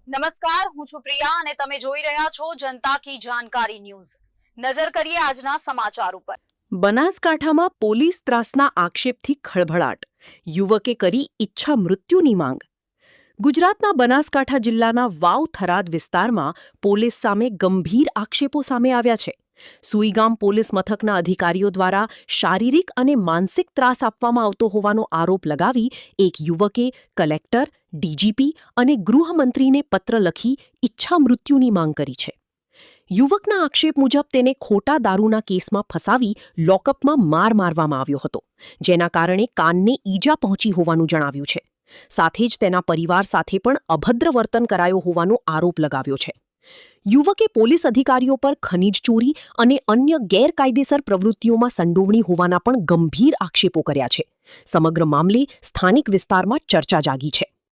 નમસ્કાર, હું છું પ્રિયા અને તમે જોઈ રહ્યા છો જનતા કી જાણકારી ન્યૂઝ। નજર કરીએ આજના સમાચાર ઉપર। બનાસકાંઠામાં પોલીસ ત્રાસના આક્ષેપથી ખળભળાટ, યુવકે કરી ઈચ્છા મૃત્યુની માંગ। ગુજરાતના બનાસકાંઠા જિલ્લાના વાવ થરાદ વિસ્તારમાં પોલીસ સામે ગંભીર આક્ષેપો સામે આવ્યા છે। સુઈગામ પોલીસ મથકના અધિકારીઓ દ્વારા શારીરિક અને માનસિક ત્રાસ આપવામાં આવતો હોવાનો આરોપ લગાવી એક યુવકે કલેક્ટર, ડીજીપી અને ગૃહમંત્રીને પત્ર લખી ઈચ્છા મૃત્યુની માંગ કરી છે। યુવકના આક્ષેપ મુજબ તેને ખોટા દારૂના કેસમાં ફસાવી લોકઅપમાં માર મારવામાં આવ્યો હતો, જેના કારણે કાનને ઈજા પહોંચી હોવાનું જણાવ્યું છે। સાથે જ તેના પરિવાર સાથે પણ અભદ્ર વર્તન કરાયો હોવાનો આરોપ લગાવ્યો છે। યુવકે પોલીસ અધિકારીઓ પર ખનીજ ચોરી અને અન્ય ગેરકાયદેસર પ્રવૃત્તિઓમાં સંડોવણી હોવાના પણ ગંભીર આક્ષેપો કર્યા છે। સમગ્ર મામલે સ્થાનિક વિસ્તારમાં ચર્ચા જાગી છે।